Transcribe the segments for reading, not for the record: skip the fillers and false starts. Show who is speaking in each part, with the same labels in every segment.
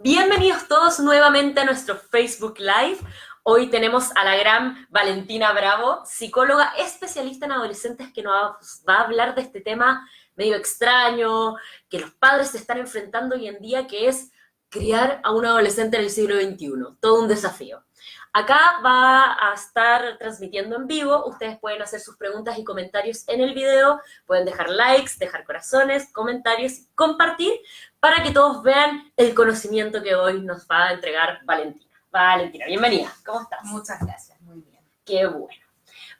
Speaker 1: Bienvenidos todos nuevamente a nuestro Facebook Live. Hoy tenemos a la gran Valentina Bravo, psicóloga especialista en adolescentes, que nos va a hablar de este tema medio extraño, que los padres se están enfrentando hoy en día, que es criar a un adolescente en el siglo XXI. Todo un desafío. Acá va a estar transmitiendo en vivo. Ustedes pueden hacer sus preguntas y comentarios en el video, pueden dejar likes, dejar corazones, comentarios, compartir, para que todos vean el conocimiento que hoy nos va a entregar Valentina. Valentina, bienvenida. ¿Cómo estás?
Speaker 2: Muchas gracias, muy bien.
Speaker 1: Qué bueno.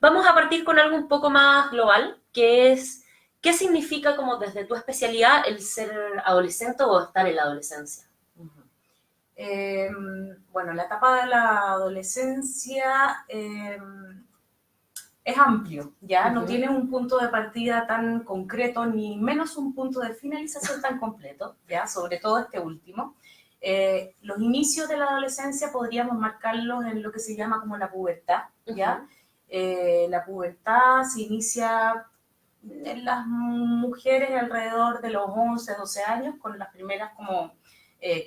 Speaker 1: Vamos a partir con algo un poco más global, que es, ¿qué significa como desde tu especialidad el ser adolescente o estar en la adolescencia?
Speaker 2: Bueno, la etapa de la adolescencia es amplio, ¿ya? No tiene un punto de partida tan concreto, ni menos un punto de finalización tan completo, ¿ya? Sobre todo este último. Los inicios de la adolescencia podríamos marcarlos en lo que se llama como la pubertad, ¿ya? La pubertad se inicia en las mujeres alrededor de los 11, 12 años, con las primeras como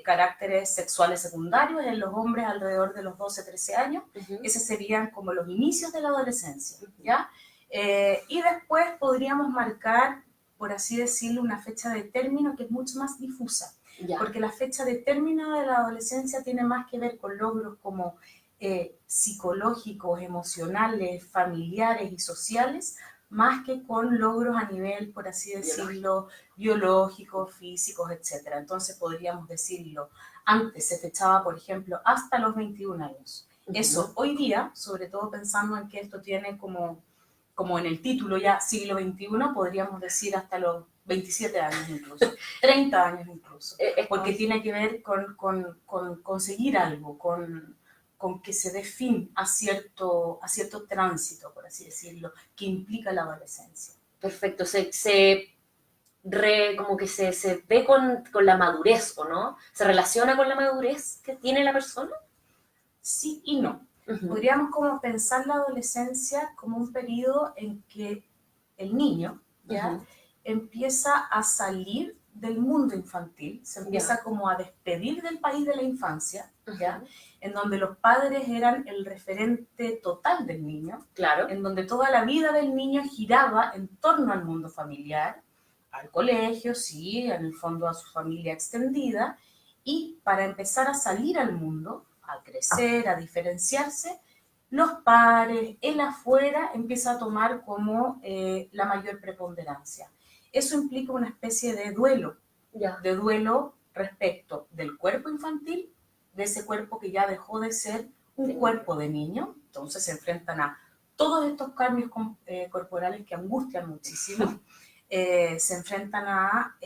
Speaker 2: caracteres sexuales secundarios, en los hombres alrededor de los 12, 13 años. Esos serían como los inicios de la adolescencia, ¿ya? Y después podríamos marcar, por así decirlo, una fecha de término que es mucho más difusa, porque la fecha de término de la adolescencia tiene más que ver con logros como psicológicos, emocionales, familiares y sociales, más que con logros a nivel, por así decirlo, biológicos, físicos, etc. Entonces podríamos decirlo, antes se fechaba, por ejemplo, hasta los 21 años. Eso hoy día, sobre todo pensando en que esto tiene como en el título ya siglo XXI, podríamos decir hasta los 27 años incluso, 30 años incluso, porque tiene que ver con conseguir algo, con que se dé fin a cierto tránsito, por así decirlo, que implica la adolescencia.
Speaker 1: Perfecto, como que se ve con la madurez, ¿o no? ¿Se relaciona con la madurez que tiene la persona?
Speaker 2: Sí y no. Podríamos como pensar la adolescencia como un periodo en que el niño ya empieza a salir del mundo infantil, se empieza como a despedir del país de la infancia, ¿ya? En donde los padres eran el referente total del niño,
Speaker 1: Claro.
Speaker 2: En donde toda la vida del niño giraba en torno al mundo familiar, al colegio, sí, en el fondo a su familia extendida, y para empezar a salir al mundo, a crecer, a diferenciarse, los pares, el afuera empieza a tomar como la mayor preponderancia. Eso implica una especie de duelo respecto del cuerpo infantil, de ese cuerpo que ya dejó de ser un cuerpo de niño. Entonces se enfrentan a todos estos cambios corporales que angustian muchísimo. Se enfrentan a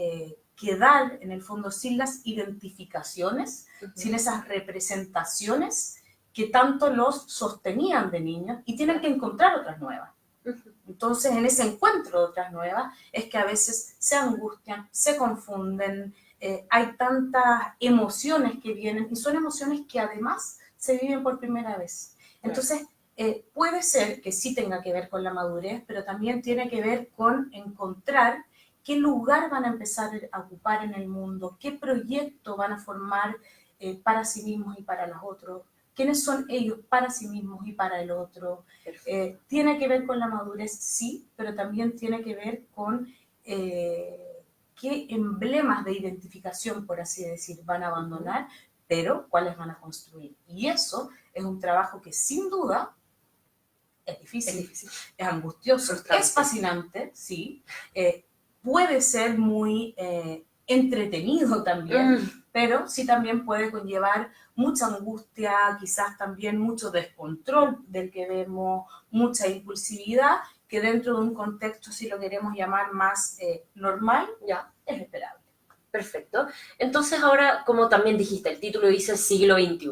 Speaker 2: quedar en el fondo sin las identificaciones, sin esas representaciones que tanto los sostenían de niños, y tienen que encontrar otras nuevas. Entonces, en ese encuentro de otras nuevas es que a veces se angustian, se confunden, hay tantas emociones que vienen, y son emociones que además se viven por primera vez. Entonces, puede ser que sí tenga que ver con la madurez, pero también tiene que ver con encontrar qué lugar van a empezar a ocupar en el mundo, qué proyecto van a formar para sí mismos y para los otros, quiénes son ellos para sí mismos y para el otro. Tiene que ver con la madurez, sí, pero también tiene que ver con qué emblemas de identificación, por así decir, van a abandonar, pero cuáles van a construir. Y eso es un trabajo que sin duda es difícil, es angustioso, es fascinante, sí, puede ser muy entretenido también, pero sí también puede conllevar mucha angustia, quizás también mucho descontrol del que vemos, mucha impulsividad, que dentro de un contexto, si lo queremos llamar más normal, es esperable.
Speaker 1: Perfecto. Entonces ahora, como también dijiste, el título dice siglo XXI.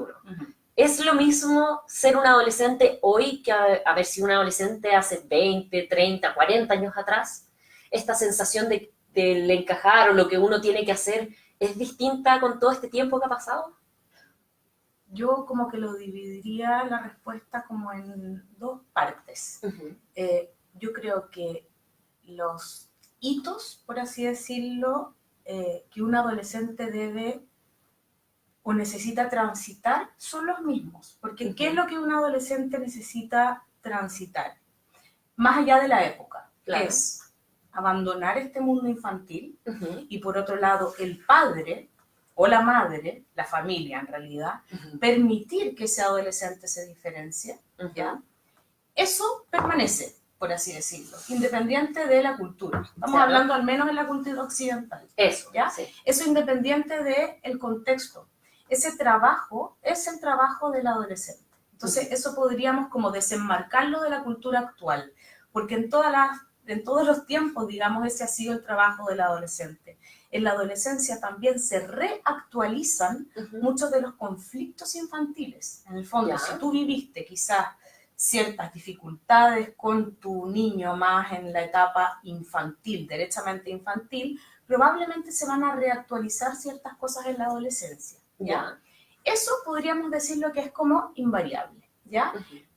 Speaker 1: ¿Es lo mismo ser un adolescente hoy que haber sido un adolescente hace 20, 30, 40 años atrás? ¿Esta sensación del encajar o lo que uno tiene que hacer es distinta con todo este tiempo que ha pasado?
Speaker 2: Yo como que lo dividiría la respuesta como en dos partes. Yo creo que los hitos, por así decirlo, que un adolescente debe o necesita transitar son los mismos. Porque ¿qué es lo que un adolescente necesita transitar? Más allá de la época,
Speaker 1: Claro.
Speaker 2: es abandonar este mundo infantil y por otro lado el padre o la madre, la familia en realidad, permitir que ese adolescente se diferencie, ¿ya? Eso permanece, por así decirlo, independiente de la cultura. Estamos hablando al menos en la cultura occidental.
Speaker 1: Eso,
Speaker 2: ¿ya?
Speaker 1: Sí.
Speaker 2: Eso independiente del contexto. Ese trabajo es el trabajo del adolescente. Entonces, eso podríamos como desenmarcarlo de la cultura actual, porque en todos los tiempos, digamos, ese ha sido el trabajo del adolescente. En la adolescencia también se reactualizan muchos de los conflictos infantiles. En el fondo, si tú viviste quizás ciertas dificultades con tu niño más en la etapa infantil, derechamente infantil, probablemente se van a reactualizar ciertas cosas en la adolescencia, ¿ya? Eso podríamos decirlo que es como invariable, ¿ya?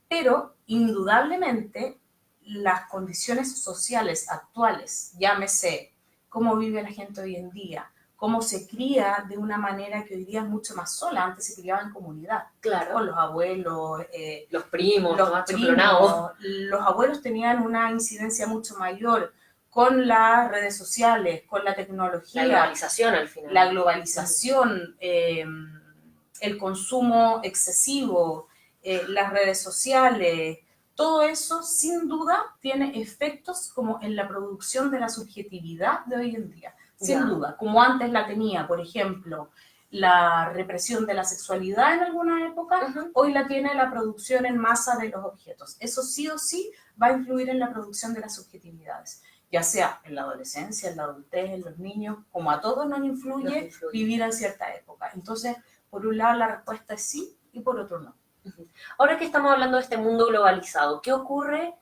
Speaker 2: Pero indudablemente las condiciones sociales actuales, llámese cómo vive la gente hoy en día, cómo se cría de una manera que hoy día es mucho más sola. Antes se criaba en comunidad,
Speaker 1: claro,
Speaker 2: con los abuelos,
Speaker 1: los primos,
Speaker 2: los abuelos tenían una incidencia mucho mayor con las redes sociales, con la tecnología.
Speaker 1: La globalización al final.
Speaker 2: La globalización, el consumo excesivo, las redes sociales, todo eso sin duda tiene efectos como en la producción de la subjetividad de hoy en día. Sin duda, como antes la tenía, por ejemplo, la represión de la sexualidad en alguna época, hoy la tiene la producción en masa de los objetos. Eso sí o sí va a influir en la producción de las subjetividades, ya sea en la adolescencia, en la adultez, en los niños, como a todos nos influye vivir en cierta época. Entonces, por un lado la respuesta es sí y por otro no.
Speaker 1: Ahora que estamos hablando de este mundo globalizado, ¿qué ocurre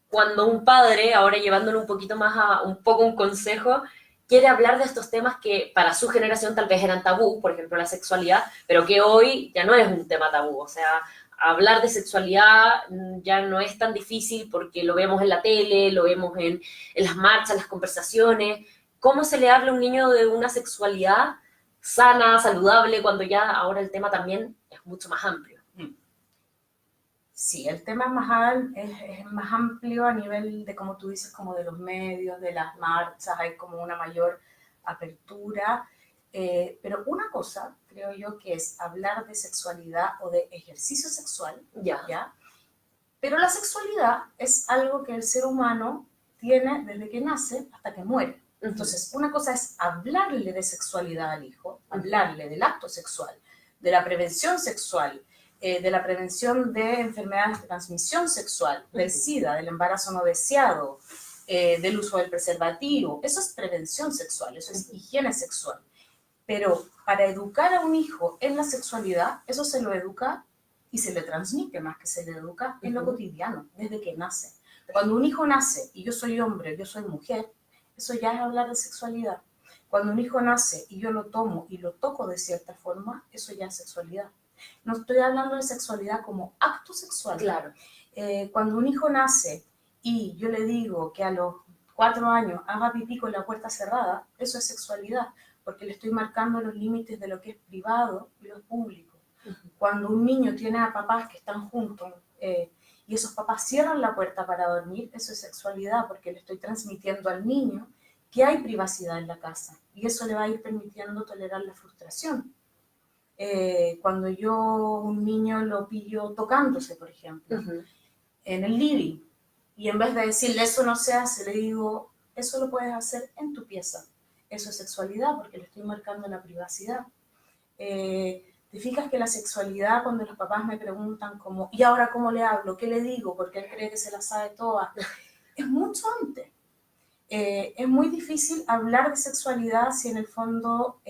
Speaker 1: cuando un padre, ahora llevándolo un poquito más a un consejo, quiere hablar de estos temas que para su generación tal vez eran tabú, por ejemplo la sexualidad, pero que hoy ya no es un tema tabú? O sea, hablar de sexualidad ya no es tan difícil porque lo vemos en la tele, lo vemos en las marchas, las conversaciones. ¿Cómo se le habla a un niño de una sexualidad sana, saludable, cuando ya ahora el tema también es mucho más amplio?
Speaker 2: Sí, el tema es más amplio a nivel de, como tú dices, como de los medios, de las marchas, hay como una mayor apertura, pero una cosa, creo yo, que es hablar de sexualidad o de ejercicio sexual, ¿ya? Pero la sexualidad es algo que el ser humano tiene desde que nace hasta que muere. Entonces, una cosa es hablarle de sexualidad al hijo, hablarle del acto sexual, de la prevención sexual, de la prevención de enfermedades de transmisión sexual, del SIDA, del embarazo no deseado, del uso del preservativo. Eso es prevención sexual, eso es higiene sexual. Pero para educar a un hijo en la sexualidad, eso se lo educa y se le transmite más que se le educa en lo cotidiano, desde que nace. Cuando un hijo nace y yo soy hombre, yo soy mujer, eso ya es hablar de sexualidad. Cuando un hijo nace y yo lo tomo y lo toco de cierta forma, eso ya es sexualidad. No estoy hablando de sexualidad como acto sexual.
Speaker 1: Claro.
Speaker 2: Cuando un hijo nace y yo le digo que a los 4 años haga pipí con la puerta cerrada, eso es sexualidad, porque le estoy marcando los límites de lo que es privado y lo público. Cuando un niño tiene a papás que están juntos y esos papás cierran la puerta para dormir, eso es sexualidad, porque le estoy transmitiendo al niño que hay privacidad en la casa y eso le va a ir permitiendo tolerar la frustración. Cuando yo un niño lo pillo tocándose, por ejemplo, en el living, y en vez de decirle eso no se hace, le digo, eso lo puedes hacer en tu pieza. Eso es sexualidad, porque le estoy marcando la privacidad. ¿Te fijas que la sexualidad, cuando los papás me preguntan como, ¿y ahora cómo le hablo? ¿Qué le digo? Porque él cree que se la sabe toda. Es mucho antes. Es muy difícil hablar de sexualidad si en el fondo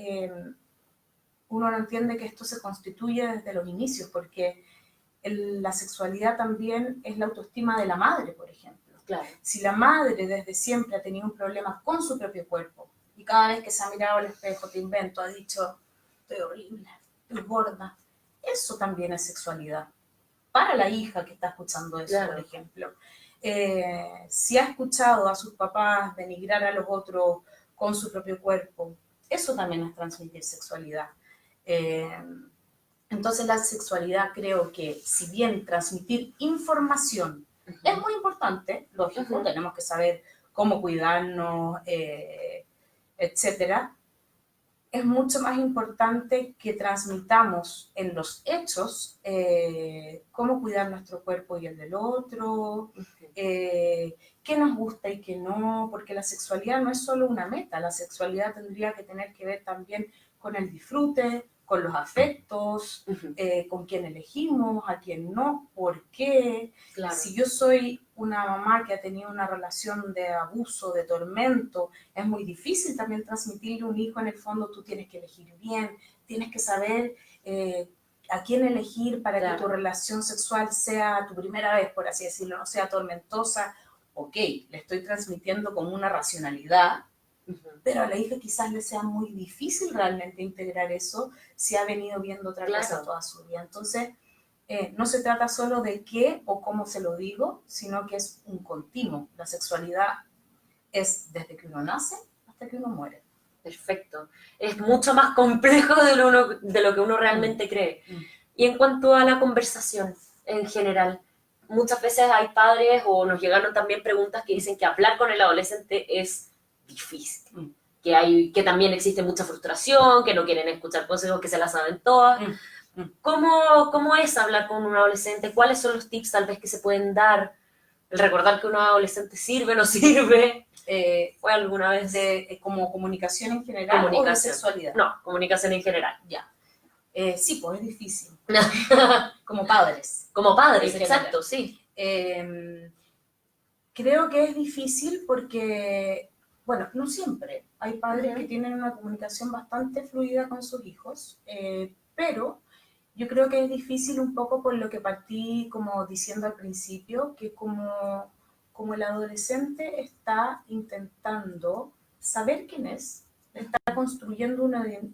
Speaker 2: uno no entiende que esto se constituye desde los inicios, porque la sexualidad también es la autoestima de la madre, por ejemplo.
Speaker 1: Claro.
Speaker 2: Si la madre desde siempre ha tenido un problema con su propio cuerpo, y cada vez que se ha mirado al espejo, te invento, ha dicho, estoy horrible, estoy gorda, eso también es sexualidad. Para la hija que está escuchando eso, por ejemplo. Si ha escuchado a sus papás denigrar a los otros con su propio cuerpo, eso también es transmitir sexualidad. Entonces la sexualidad creo que si bien transmitir información es muy importante, lógico, tenemos que saber cómo cuidarnos, etcétera, es mucho más importante que transmitamos en los hechos cómo cuidar nuestro cuerpo y el del otro, qué nos gusta y qué no, porque la sexualidad no es solo una meta, la sexualidad tendría que tener que ver también con el disfrute, con los afectos, con quién elegimos, a quién no, por qué.
Speaker 1: Claro.
Speaker 2: Si yo soy una mamá que ha tenido una relación de abuso, de tormento, es muy difícil también transmitirle a un hijo, en el fondo tú tienes que elegir bien, tienes que saber a quién elegir para que tu relación sexual sea tu primera vez, por así decirlo, no sea tormentosa. Ok, le estoy transmitiendo como una racionalidad, pero a la hija quizás le sea muy difícil realmente integrar eso si ha venido viendo otra cosa toda su vida. Entonces, no se trata solo de qué o cómo se lo digo, sino que es un continuo. La sexualidad es desde que uno nace hasta que uno muere.
Speaker 1: Perfecto. Es mucho más complejo de lo que uno realmente cree. Y en cuanto a la conversación en general, muchas veces hay padres o nos llegaron también preguntas que dicen que hablar con el adolescente es difícil, que también existe mucha frustración, que no quieren escuchar consejos, que se las saben todas. ¿Cómo es hablar con un adolescente? ¿Cuáles son los tips tal vez que se pueden dar? El recordar que un adolescente sirve, no sirve. ¿Fue alguna vez?
Speaker 2: ¿Como comunicación en general o de sexualidad?
Speaker 1: No, comunicación en general.
Speaker 2: Ya. Sí, pues es difícil. Como padres.
Speaker 1: Como padres, exacto, sí.
Speaker 2: Creo que es difícil porque, bueno, no siempre. Hay padres que tienen una comunicación bastante fluida con sus hijos, pero yo creo que es difícil un poco por lo que partí como diciendo al principio, que como el adolescente está intentando saber quién es, está construyendo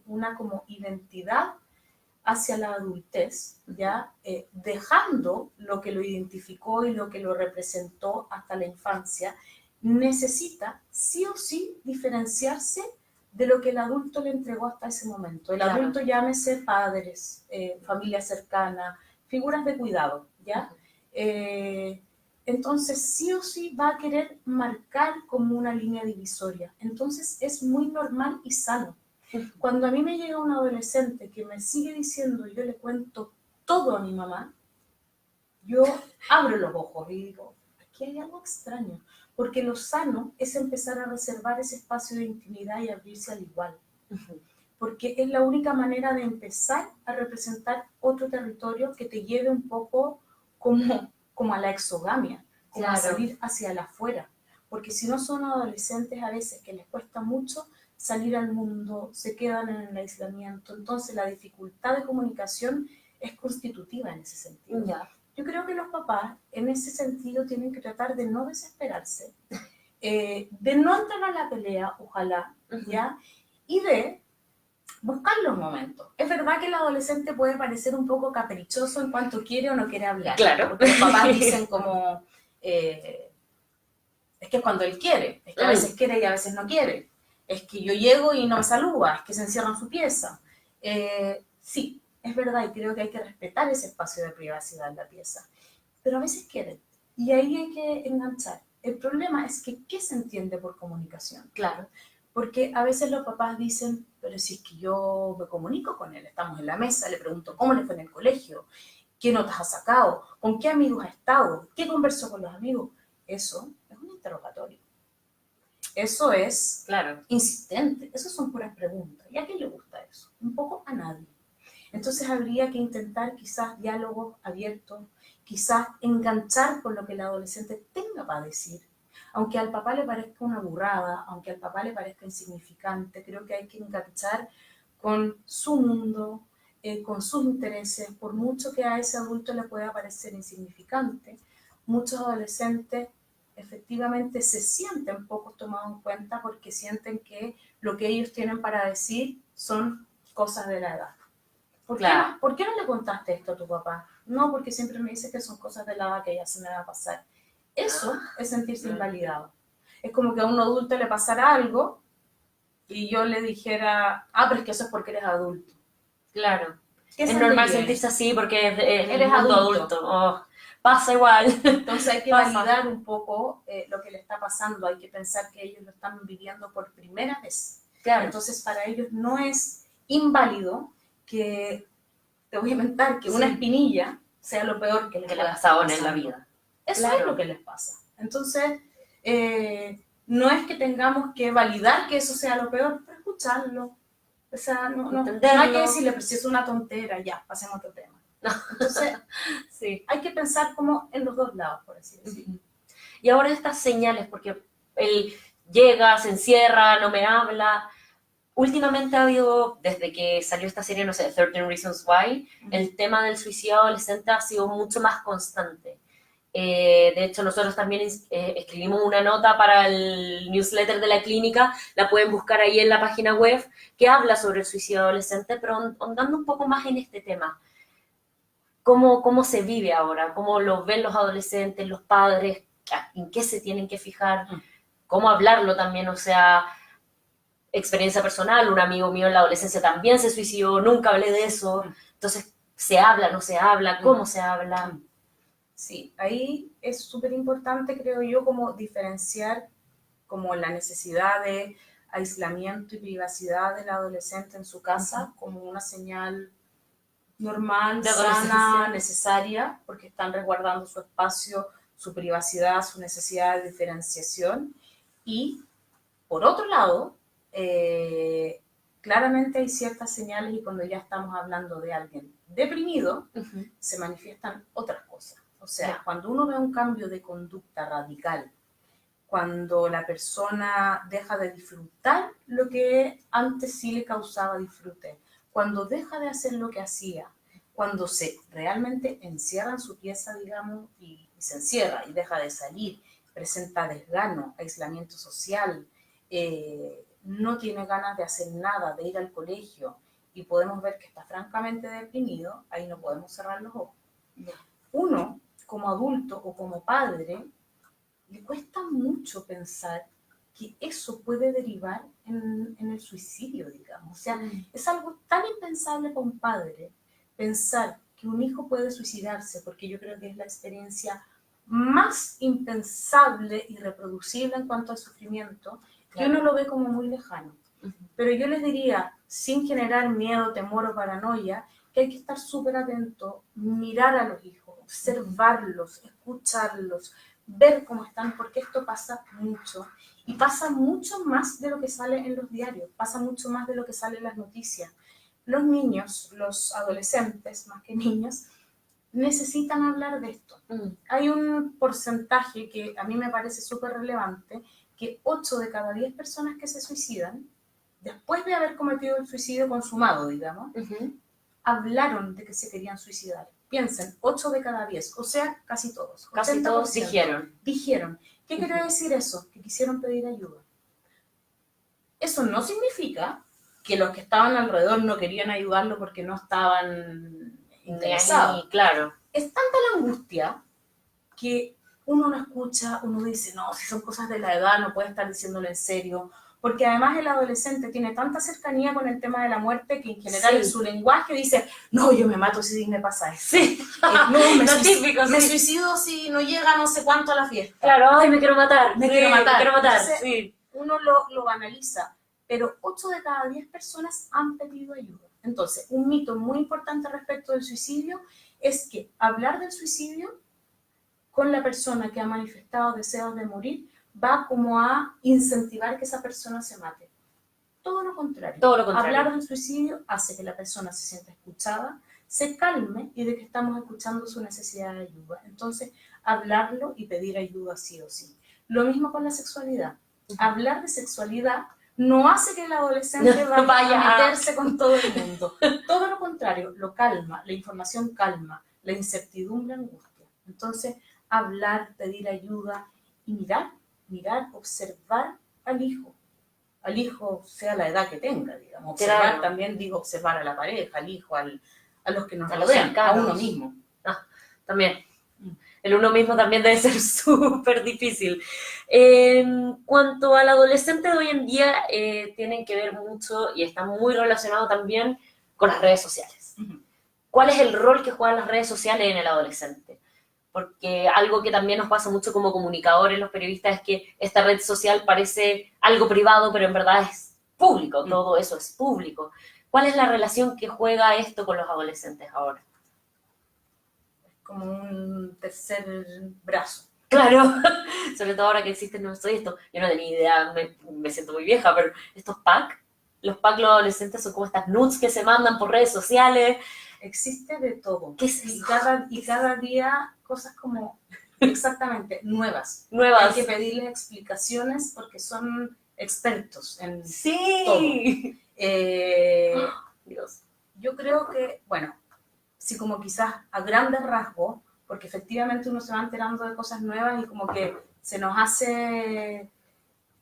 Speaker 2: una como identidad hacia la adultez, ¿ya? Dejando lo que lo identificó y lo que lo representó hasta la infancia, necesita sí o sí diferenciarse de lo que el adulto le entregó hasta ese momento. El adulto, llámese padres, familia cercana, figuras de cuidado, ¿ya? Entonces sí o sí va a querer marcar como una línea divisoria. Entonces es muy normal y sano. Cuando a mí me llega un adolescente que me sigue diciendo, yo le cuento todo a mi mamá, yo abro los ojos y digo, aquí hay algo extraño, porque lo sano es empezar a reservar ese espacio de intimidad y abrirse al igual, porque es la única manera de empezar a representar otro territorio que te lleve un poco como a la exogamia, como a salir hacia el afuera, porque si no son adolescentes a veces que les cuesta mucho salir al mundo, se quedan en el aislamiento, entonces la dificultad de comunicación es constitutiva en ese sentido. Yo creo que los papás en ese sentido tienen que tratar de no desesperarse, de no entrar a la pelea, ojalá, ¿ya? Y de buscar los momentos. Es verdad que el adolescente puede parecer un poco caprichoso en cuanto quiere o no quiere hablar.
Speaker 1: Claro.
Speaker 2: Porque los papás dicen como, es que es cuando él quiere, es que a veces quiere y a veces no quiere. Es que yo llego y no me saluda, es que se encierra en su pieza. Sí, es verdad y creo que hay que respetar ese espacio de privacidad en la pieza. Pero a veces quieren y ahí hay que enganchar. El problema es que, ¿qué se entiende por comunicación?
Speaker 1: Claro.
Speaker 2: Porque a veces los papás dicen, pero si es que yo me comunico con él, estamos en la mesa, le pregunto cómo le fue en el colegio, qué notas ha sacado, con qué amigos ha estado, qué conversó con los amigos. Eso es un interrogatorio. Eso es insistente, esas son puras preguntas. ¿Y a quién le gusta eso? Un poco a nadie. Entonces habría que intentar quizás diálogos abiertos, quizás enganchar con lo que el adolescente tenga para decir. Aunque al papá le parezca una burrada, aunque al papá le parezca insignificante, creo que hay que enganchar con su mundo, con sus intereses, por mucho que a ese adulto le pueda parecer insignificante. Muchos adolescentes efectivamente se sienten poco tomados en cuenta porque sienten que lo que ellos tienen para decir son cosas de la edad. ¿Por qué no le contaste esto a tu papá? No, porque siempre me dice que son cosas de la edad que ya se me va a pasar. Eso es sentirse invalidado. Es como que a un adulto le pasara algo y yo le dijera, pero es que eso es porque eres adulto.
Speaker 1: Claro.
Speaker 2: ¿Qué
Speaker 1: Es
Speaker 2: sentiría
Speaker 1: normal
Speaker 2: eso?
Speaker 1: sentirse así porque es el
Speaker 2: Eres
Speaker 1: mundo
Speaker 2: adulto.
Speaker 1: adulto. Oh, pasa igual.
Speaker 2: Entonces hay que
Speaker 1: Pasa.
Speaker 2: validar un poco lo que le está pasando, hay que pensar que ellos lo están viviendo por primera vez.
Speaker 1: Claro.
Speaker 2: Entonces para ellos no es inválido que, te voy a inventar, que una
Speaker 1: Sí.
Speaker 2: espinilla sea lo peor que les
Speaker 1: Que le ha
Speaker 2: pueda
Speaker 1: pasado
Speaker 2: estar
Speaker 1: en la
Speaker 2: pasando.
Speaker 1: vida.
Speaker 2: Eso
Speaker 1: Claro.
Speaker 2: es lo que les pasa. Entonces, no es que tengamos que validar que eso sea lo peor, pero escucharlo. O sea, no hay que decirle, pero si es una tontera, ya, pasemos a otro tema. Entonces,
Speaker 1: Sí.
Speaker 2: hay que pensar como en los dos lados, por así decirlo.
Speaker 1: Y ahora estas señales, porque él llega, se encierra, no me habla. Últimamente ha habido, desde que salió esta serie, no sé, 13 Reasons Why, el tema del suicidio adolescente ha sido mucho más constante. De hecho, nosotros también escribimos una nota para el newsletter de la clínica, la pueden buscar ahí en la página web, que habla sobre el suicidio adolescente, pero ahondando un poco más en este tema. ¿Cómo se vive ahora? ¿Cómo lo ven los adolescentes, los padres? ¿En qué se tienen que fijar? ¿Cómo hablarlo también? O sea, experiencia personal, un amigo mío en la adolescencia también se suicidó, nunca hablé de eso. Entonces, ¿se habla, no se habla? ¿Cómo se habla?
Speaker 2: Sí, ahí es súper importante, creo yo, como diferenciar como la necesidad de aislamiento y privacidad del adolescente en su casa como una señal normal,
Speaker 1: De
Speaker 2: sana,
Speaker 1: adolescencia.
Speaker 2: necesaria, porque están resguardando su espacio, su privacidad, su necesidad de diferenciación. Y, por otro lado, claramente hay ciertas señales y cuando ya estamos hablando de alguien deprimido, se manifiestan otras cosas. O sea, cuando uno ve un cambio de conducta radical, cuando la persona deja de disfrutar lo que antes sí le causaba disfrute, cuando deja de hacer lo que hacía, cuando se realmente encierra en su pieza, digamos, y se encierra y deja de salir, presenta desgano, aislamiento social, no tiene ganas de hacer nada, de ir al colegio, y podemos ver que está francamente deprimido, ahí no podemos cerrar los ojos. Uno, como adulto o como padre, le cuesta mucho pensar que eso puede derivar en el suicidio, digamos. O sea, es algo tan impensable para un padre pensar que un hijo puede suicidarse, porque yo creo que es la experiencia más impensable y reproducible en cuanto al sufrimiento, que uno lo ve como muy lejano. Pero yo les diría, sin generar miedo, temor o paranoia, que hay que estar súper atento, mirar a los hijos, observarlos, escucharlos, ver cómo están, porque esto pasa mucho. Y pasa mucho más de lo que sale en los diarios, pasa mucho más de lo que sale en las noticias. Los niños, los adolescentes, más que niños, necesitan hablar de esto. Hay un porcentaje que a mí me parece súper relevante, que 8 de cada 10 personas que se suicidan, después de haber cometido el suicidio consumado, digamos, hablaron de que se querían suicidar. Piensen, 8 de cada 10, o sea, casi todos.
Speaker 1: Casi todos dijeron.
Speaker 2: Dijeron. ¿Qué quiere decir eso? Que quisieron pedir ayuda. Eso no significa que los que estaban alrededor no querían ayudarlo porque no estaban interesados.
Speaker 1: Claro.
Speaker 2: Es tanta la angustia que uno no escucha, uno dice, no, si son cosas de la edad, no puede estar diciéndolo en serio. Porque además el adolescente tiene tanta cercanía con el tema de la muerte que en general en su lenguaje dice, no, yo me mato si me pasa eso.
Speaker 1: Sí.
Speaker 2: No,
Speaker 1: me
Speaker 2: suicido si no llega no sé cuánto a la fiesta.
Speaker 1: Claro, ay, me quiero matar.
Speaker 2: Me quiero matar.
Speaker 1: Entonces, sí.
Speaker 2: Uno lo banaliza, pero 8 de cada 10 personas han pedido ayuda. Entonces, un mito muy importante respecto del suicidio es que hablar del suicidio con la persona que ha manifestado deseos de morir va como a incentivar que esa persona se mate. Todo lo contrario. Hablar del suicidio hace que la persona se sienta escuchada, se calme y de que estamos escuchando su necesidad de ayuda. Entonces, hablarlo y pedir ayuda sí o sí. Lo mismo con la sexualidad. Hablar de sexualidad no hace que el adolescente vaya a meterse con todo el mundo. Todo lo contrario, lo calma, la información calma, la incertidumbre angustia. Entonces, hablar, pedir ayuda y mirar, observar al hijo, sea la edad que tenga, digamos. Observar también, digo, observar a la pareja, al hijo, a los que nos rodean, a uno mismo.
Speaker 1: También. El uno mismo también debe ser súper difícil. En cuanto al adolescente de hoy en día, tienen que ver mucho y está muy relacionado también con las redes sociales.
Speaker 2: Ujú.
Speaker 1: ¿Cuál es el rol que juegan las redes sociales en el adolescente? Porque algo que también nos pasa mucho como comunicadores, los periodistas, es que esta red social parece algo privado, pero en verdad es público, todo eso es público. ¿Cuál es la relación que juega esto con los adolescentes ahora?
Speaker 2: Como un tercer brazo.
Speaker 1: Claro, sobre todo ahora que existen, no soy esto, yo no tenía idea, me siento muy vieja, pero estos packs, los packs los adolescentes son como estas nudes que se mandan por redes sociales.
Speaker 2: Existe de todo.
Speaker 1: ¿Qué es
Speaker 2: Y
Speaker 1: eso?
Speaker 2: cada día cosas como exactamente nuevas.
Speaker 1: Nuevas.
Speaker 2: Hay que pedirles explicaciones porque son expertos en
Speaker 1: Sí.
Speaker 2: Dios. Yo creo que, bueno, sí, como quizás a grandes rasgos, porque efectivamente uno se va enterando de cosas nuevas y como que se nos hace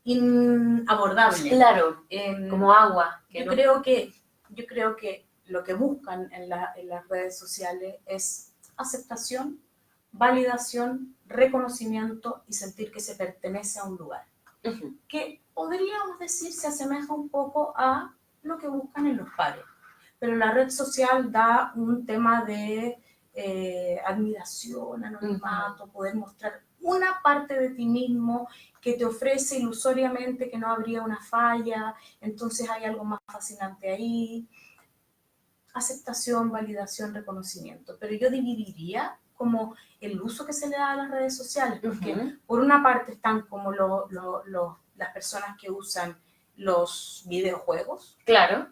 Speaker 2: inabordable.
Speaker 1: Claro, como agua.
Speaker 2: Yo creo que lo que buscan en las redes sociales es aceptación, validación, reconocimiento y sentir que se pertenece a un lugar.
Speaker 1: Uh-huh.
Speaker 2: Que podríamos decir se asemeja un poco a lo que buscan en los pares. Pero la red social da un tema de admiración, anonimato, poder mostrar una parte de ti mismo que te ofrece ilusoriamente que no habría una falla, entonces hay algo más fascinante ahí. Aceptación, validación, reconocimiento. Pero yo dividiría como el uso que se le da a las redes sociales, porque por una parte están como las personas que usan los videojuegos.
Speaker 1: Claro.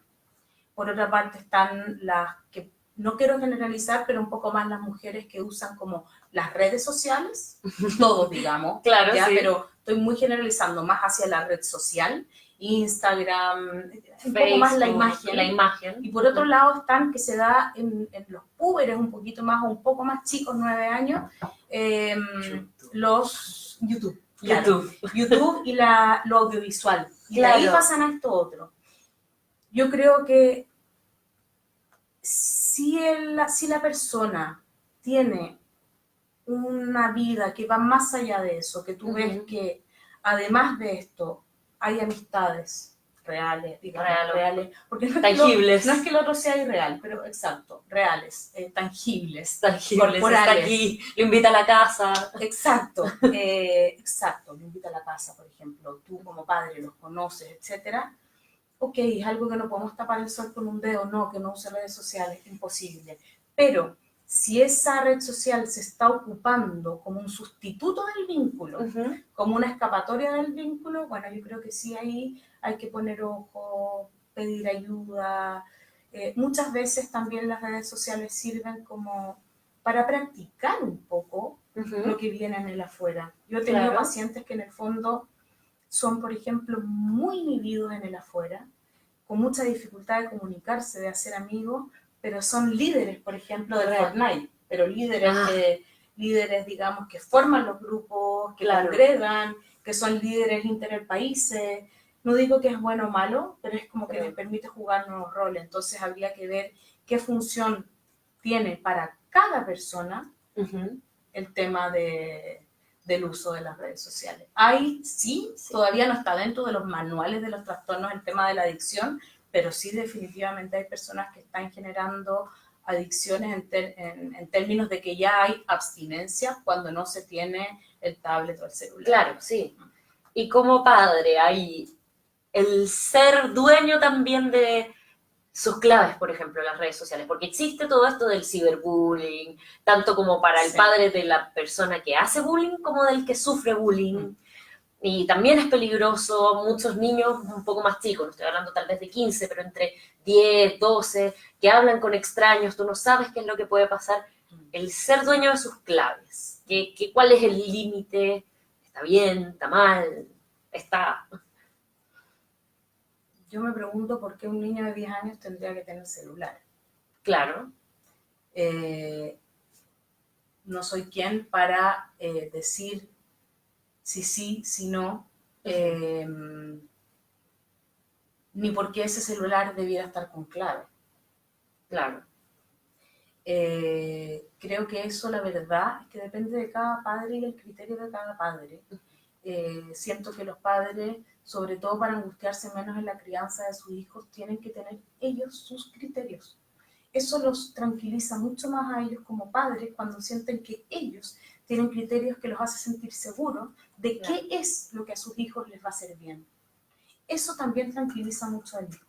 Speaker 2: Por otra parte están las que, no quiero generalizar, pero un poco más las mujeres que usan como las redes sociales, todos digamos,
Speaker 1: claro,
Speaker 2: ¿ya?
Speaker 1: Sí.
Speaker 2: Pero estoy muy generalizando más hacia la red social, Instagram, un poco más la imagen. Y por otro lado están que se da en los púberes un poquito más o un poco más chicos, 9 años, los YouTube. Claro, YouTube y lo audiovisual. Y de ahí pasan a esto otro. Yo creo que si la persona tiene una vida que va más allá de eso, que tú ves que además de esto hay amistades reales, digamos, reales, porque
Speaker 1: tangibles.
Speaker 2: No es que el otro sea irreal, pero exacto, reales, tangibles,
Speaker 1: corporales. Está aquí, lo invita a la casa.
Speaker 2: Exacto, exacto, lo invita a la casa, por ejemplo, tú como padre los conoces, etcétera. Ok, es algo que no podemos tapar el sol con un dedo, no, que no use redes sociales, imposible. Pero si esa red social se está ocupando como un sustituto del vínculo, como una escapatoria del vínculo, bueno, yo creo que sí ahí hay que poner ojo, pedir ayuda. Muchas veces también las redes sociales sirven como para practicar un poco lo que viene en el afuera. Yo he tenido pacientes que en el fondo son, por ejemplo, muy inhibidos en el afuera, con mucha dificultad de comunicarse, de hacer amigos, pero son líderes, por ejemplo, de Fortnite, pero líderes, digamos, que forman los grupos, que congregan, que son líderes interpaíses. No digo que es bueno o malo, pero es como que les permite jugar nuevos roles. Entonces habría que ver qué función tiene para cada persona el tema del uso de las redes sociales. Sí, todavía no está dentro de los manuales de los trastornos el tema de la adicción, pero sí definitivamente hay personas que están generando adicciones en términos de que ya hay abstinencia cuando no se tiene el tablet o el celular.
Speaker 1: Claro, sí. Y como padre, hay el ser dueño también de sus claves, por ejemplo, en las redes sociales, porque existe todo esto del ciberbullying, tanto como para el padre de la persona que hace bullying como del que sufre bullying. Y también es peligroso, muchos niños un poco más chicos, no estoy hablando tal vez de 15, pero entre 10, 12, que hablan con extraños, tú no sabes qué es lo que puede pasar. El ser dueño de sus claves, ¿cuál es el límite? ¿Está bien? ¿Está mal? ¿Está...?
Speaker 2: Yo me pregunto por qué un niño de 10 años tendría que tener celular.
Speaker 1: Claro.
Speaker 2: No soy quien para decir si sí, si no, ni por qué ese celular debiera estar con clave.
Speaker 1: Claro.
Speaker 2: Creo que eso, la verdad, es que depende de cada padre y el criterio de cada padre. Siento que los padres, sobre todo para angustiarse menos en la crianza de sus hijos, tienen que tener ellos sus criterios. eso los tranquiliza mucho más a ellos como padres cuando sienten que ellos tienen criterios que los hace sentir seguros de qué es lo que a sus hijos les va a hacer bien. Eso también tranquiliza mucho al hijo.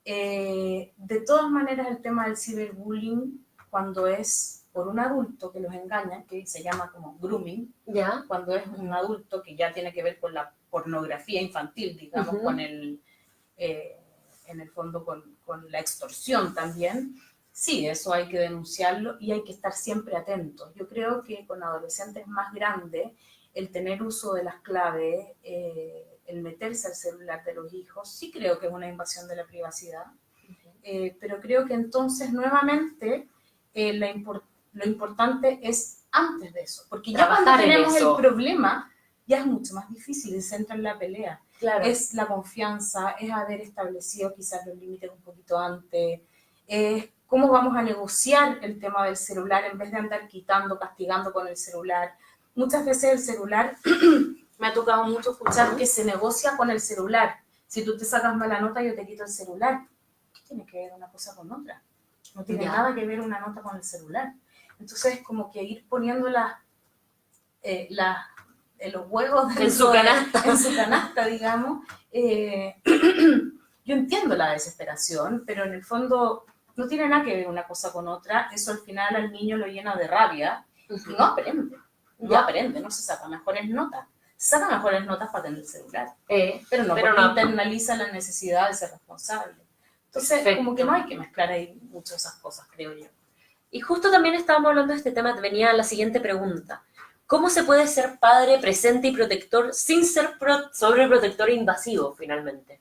Speaker 2: De todas maneras, el tema del ciberbullying, cuando es por un adulto que los engaña, que se llama como grooming,
Speaker 1: ¿Ya?
Speaker 2: cuando es un adulto que ya tiene que ver con la pornografía infantil, digamos, con el, en el fondo con la extorsión también, sí, eso hay que denunciarlo y hay que estar siempre atentos. Yo creo que con adolescentes más grandes, el tener uso de las claves, el meterse al celular de los hijos, sí creo que es una invasión de la privacidad, pero creo que entonces nuevamente lo importante es antes de eso, porque ya cuando tenemos el problema, ya es mucho más difícil y se entra en la pelea.
Speaker 1: Claro.
Speaker 2: Es la confianza, es haber establecido quizás los límites un poquito antes, es cómo vamos a negociar el tema del celular en vez de andar quitando, castigando con el celular. Muchas veces el celular, me ha tocado mucho escuchar que se negocia con el celular. Si tú te sacas mala nota, yo te quito el celular. ¿Qué tiene que ver una cosa con otra? No tiene nada que ver una nota con el celular. Entonces, como que ir poniendo los huevos
Speaker 1: en su
Speaker 2: canasta, digamos. Yo entiendo la desesperación, pero en el fondo no tiene nada que ver una cosa con otra. Eso al final al niño lo llena de rabia y no aprende. No se saca mejores notas. Saca mejores notas para tener el celular, pero no internaliza la necesidad de ser responsable. Entonces, como que no hay que mezclar ahí mucho esas cosas, creo yo.
Speaker 1: Y justo también estábamos hablando de este tema, venía la siguiente pregunta. ¿Cómo se puede ser padre presente y protector sin ser sobreprotector e invasivo, finalmente?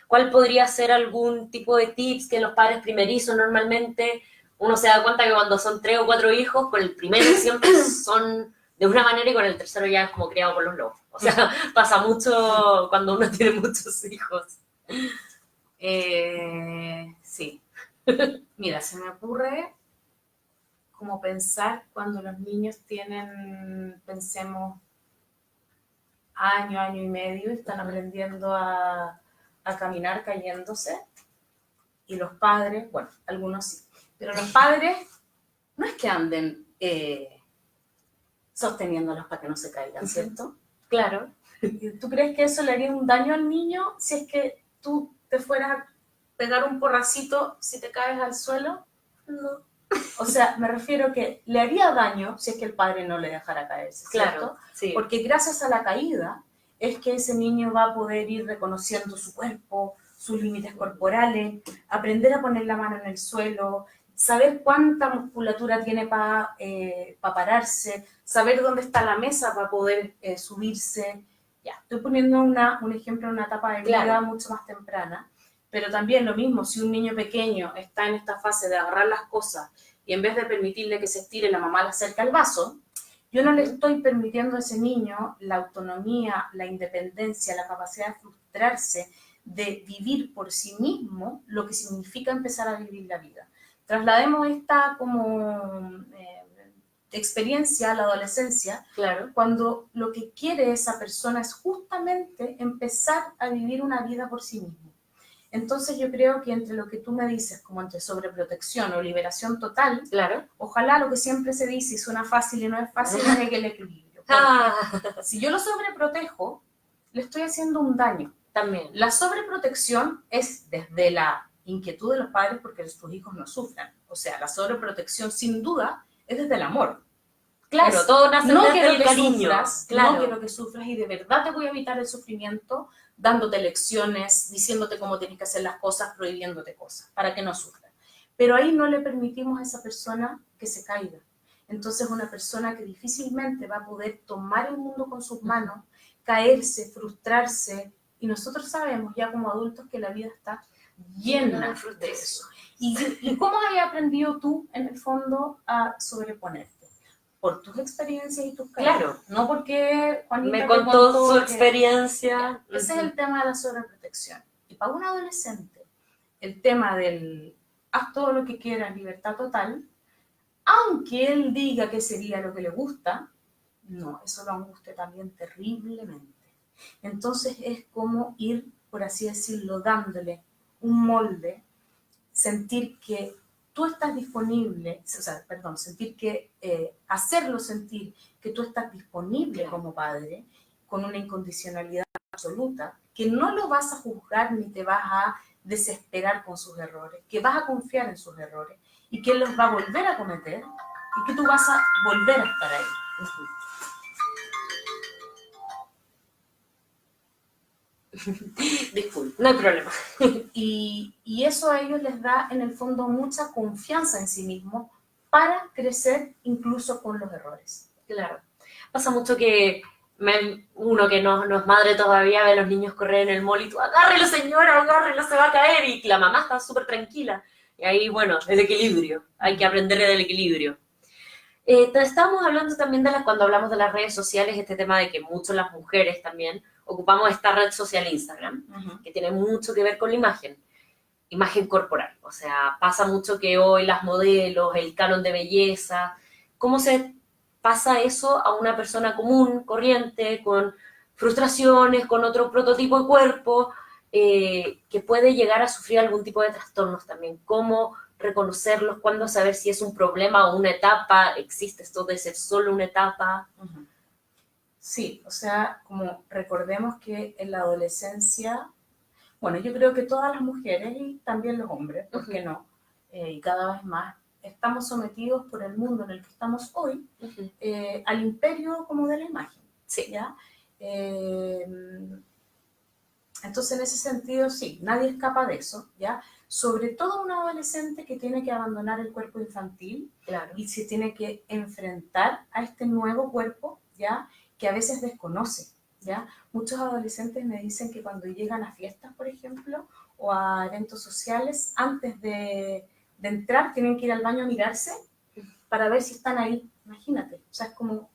Speaker 1: ¿Cuál podría ser algún tipo de tips que los padres primerizos normalmente, uno se da cuenta que cuando son 3 o 4 hijos, con el primero siempre son de una manera y con el tercero ya es como criado por los lobos? O sea, pasa mucho cuando uno tiene muchos hijos.
Speaker 2: Sí. Mira, se me ocurre como pensar cuando los niños tienen, pensemos, año y medio, están aprendiendo a caminar cayéndose, y los padres, bueno, algunos sí, pero los padres no es que anden sosteniéndolos para que no se caigan, ¿cierto?
Speaker 1: Claro.
Speaker 2: ¿Tú crees que eso le haría un daño al niño si es que tú te fueras a pegar un porracito si te caes al suelo? No. O sea, me refiero que le haría daño si es que el padre no le dejara caerse, ¿cierto?
Speaker 1: Claro, sí.
Speaker 2: Porque gracias a la caída es que ese niño va a poder ir reconociendo su cuerpo, sus límites corporales, aprender a poner la mano en el suelo, saber cuánta musculatura tiene para pararse, saber dónde está la mesa para poder subirse. Ya, estoy poniendo un ejemplo en una etapa de vida mucho más temprana, pero también lo mismo, si un niño pequeño está en esta fase de agarrar las cosas y en vez de permitirle que se estire, la mamá le acerca el vaso, yo no le estoy permitiendo a ese niño la autonomía, la independencia, la capacidad de frustrarse, de vivir por sí mismo lo que significa empezar a vivir la vida. Traslademos esta como experiencia a la adolescencia, cuando lo que quiere esa persona es justamente empezar a vivir una vida por sí mismo. Entonces yo creo que entre lo que tú me dices, como entre sobreprotección o liberación total, ojalá lo que siempre se dice, y suena fácil y no es fácil, es el equilibrio. Si yo lo sobreprotejo, le estoy haciendo un daño.
Speaker 1: También.
Speaker 2: La sobreprotección es desde la inquietud de los padres porque sus hijos no sufran. O sea, la sobreprotección sin duda es desde el amor.
Speaker 1: Claro, todo nace desde el cariño.
Speaker 2: No quiero que sufras y de verdad te voy a evitar el sufrimiento dándote lecciones, diciéndote cómo tienes que hacer las cosas, prohibiéndote cosas, para que no sufras. Pero ahí no le permitimos a esa persona que se caiga. Entonces una persona que difícilmente va a poder tomar el mundo con sus manos, caerse, frustrarse, y nosotros sabemos ya como adultos que la vida está llena de eso. ¿Y cómo has aprendido tú, en el fondo, a sobreponerte? Por tus experiencias y tus caídas.
Speaker 1: Claro.
Speaker 2: No porque Juanita
Speaker 1: me contó su experiencia.
Speaker 2: Ese es el tema de la sobreprotección. Y para un adolescente, el tema del haz todo lo que quieras, libertad total, aunque él diga que sería lo que le gusta, no, eso lo angustia también terriblemente. Entonces es como ir, por así decirlo, dándole un molde, sentir que tú estás disponible, o sea, perdón, hacerlo sentir que tú estás disponible como padre, con una incondicionalidad absoluta, que no lo vas a juzgar ni te vas a desesperar con sus errores, que vas a confiar en sus errores y que él los va a volver a cometer y que tú vas a volver a estar ahí.
Speaker 1: Disculpe, no hay problema.
Speaker 2: Y eso a ellos les da en el fondo mucha confianza en sí mismos para crecer incluso con los errores.
Speaker 1: Claro. Pasa mucho que uno que no es madre todavía ve a los niños correr en el mall y tú, agárrelo señora, agárrelo, se va a caer, y la mamá está súper tranquila. Y ahí, bueno, el equilibrio, hay que aprender del equilibrio. Estábamos hablando también cuando hablamos de las redes sociales, este tema de que muchas las mujeres también ocupamos esta red social Instagram, que tiene mucho que ver con la imagen corporal. O sea, pasa mucho que hoy las modelos, el canon de belleza, ¿cómo se pasa eso a una persona común, corriente, con frustraciones, con otro prototipo de cuerpo, que puede llegar a sufrir algún tipo de trastornos también? ¿Cómo reconocerlos? ¿Cuándo saber si es un problema o una etapa? ¿Existe esto de ser solo una etapa?
Speaker 2: Sí, o sea, como recordemos que en la adolescencia, bueno, yo creo que todas las mujeres y también los hombres, ¿por qué no? Y cada vez más, estamos sometidos por el mundo en el que estamos hoy al imperio como de la imagen.
Speaker 1: Sí.
Speaker 2: ¿Ya? Entonces, en ese sentido, sí, nadie escapa de eso, ¿ya? Sobre todo un adolescente que tiene que abandonar el cuerpo infantil,
Speaker 1: claro,
Speaker 2: y se tiene que enfrentar a este nuevo cuerpo, ¿ya? Que a veces desconoce, ¿ya? Muchos adolescentes me dicen que cuando llegan a fiestas, por ejemplo, o a eventos sociales, antes de entrar tienen que ir al baño a mirarse para ver si están ahí. Imagínate, o sea, es como...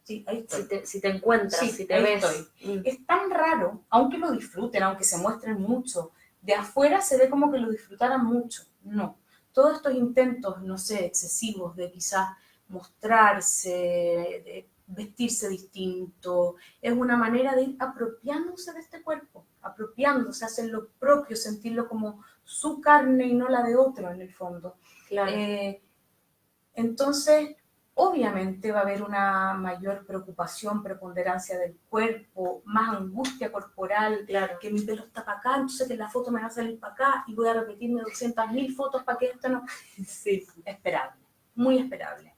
Speaker 2: Sí, ahí estoy.
Speaker 1: Si te encuentras,
Speaker 2: sí,
Speaker 1: si te ves.
Speaker 2: Estoy. Es tan raro, aunque lo disfruten, aunque se muestren mucho, de afuera se ve como que lo disfrutaran mucho. No. Todos estos intentos, no sé, excesivos de quizás mostrarse, de vestirse distinto, es una manera de ir apropiándose de este cuerpo, apropiándose, hacer lo propio, sentirlo como su carne y no la de otro en el fondo.
Speaker 1: Claro.
Speaker 2: Entonces, obviamente va a haber una mayor preocupación, preponderancia del cuerpo, más angustia corporal,
Speaker 1: claro,
Speaker 2: que mi pelo está para acá, entonces que la foto me va a salir para acá y voy a repetirme 200.000 fotos para que esto no... Sí, esperable, muy esperable.